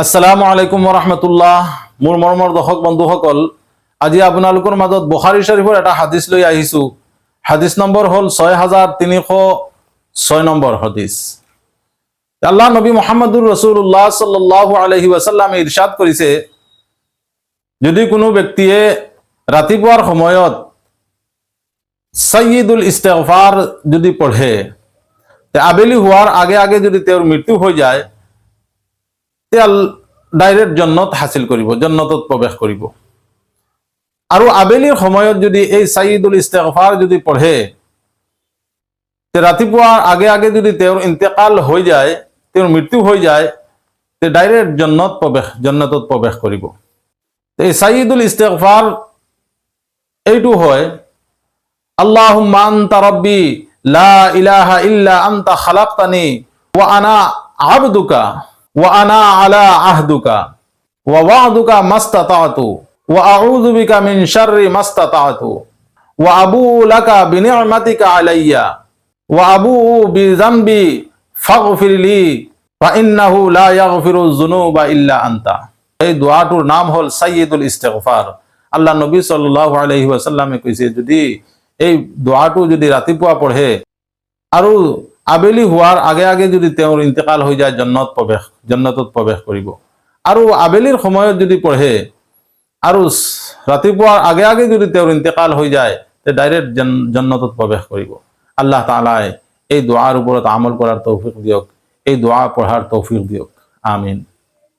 আসসালামু আলাইকুম ওয়া মোৰ মৰমৰ দৰ্শক বন্ধুসকল, আজি আপোনালোকৰ মাজত বুখাৰী শৰীফৰ এটা হাদিছ লৈ আহিছো। হাদিছ নম্বৰ হ'ল 6306 নম্বৰ হাদিছ। আল্লাহ নবী মুহাম্মদুৰ ৰাসূলুল্লাহ সাল্লাল্লাহু আলাইহি ওয়াসাল্লামে ইৰশাদ কৰিছে, যদি কোনো ব্যক্তিয়ে ৰাতিপুৱাৰ সময়ত সাইয়্যিদুল ইস্তিগফাৰ যদি পঢ়ে, তে আবেলি হোৱাৰ আগে আগে যদি তেওঁৰ মৃত্যু হৈ যায়, ডাইরেক্ট জন্নত হাসিল করিব, জন্নতত প্রবেশ করিব। আৰু আবেলিৰ সময়ত যদি এই সাইয়্যিদুল ইস্তিগফাৰ যদি পঢ়ে, তে ৰাতিপুৱাৰ আগে আগে যদি তেওঁৰ ইন্তেকাল হৈ যায়, তেওঁৰ মৃত্যু হৈ যায়, তে ডাইরেক্ট জন্নতত প্রবেশ করিব। এই সাইয়্যিদুল ইস্তিগফার এইটো হয়, আল্লাহুম্মা আনতা রাব্বি লা ইলাহা ইল্লা আনতা খালাকতানি ওয়া আনা আবদুকা ওয়া আনা আলা আহদুকা ওয়া ওয়া'দুকা মাস্তাতা'তু ওয়া আউযু বিকা মিন শাররি মাস্তাতা'তু ওয়া আবুউ লাকা বিনি'মাতিকা আলাইয়া ওয়া আবুউ বিযামবি ফাগফিরলি ফা ইন্নাহু লা ইয়াগফিরুয যুনুবা ইল্লা আনতা। এই দোয়াটোৰ নাম হ'ল সাইয়্যিদুল ইস্তিগফার। আল্লাহ নবী সাল্লাল্লাহু আলাইহি ওয়াসাল্লামে কৈছে, যদি এই দোয়াটো যদি ৰাতিপুৱা পঢ়ে আৰু আবেলি হোৱাৰ আগে আগে যদি তেওঁৰ ইন্তেকাল হৈ যায়, জন্নতত প্ৰৱেশ কৰিব। আৰু আবেলিৰ সময়ত যদি পঢ়ে আৰু ৰাতিপুৱাৰ আগে আগে যদি তেওঁৰ ইন্তেকাল হৈ যায়, তে ডাইৰেক্ট জন্নতত প্ৰৱেশ কৰিব। আল্লাহ তাআলাই এই দোৱাৰ ওপৰত আমল কৰাৰ তৌফিক দিয়ক, এই দোৱা পঢ়াৰ তৌফিক দিয়ক। আমিন।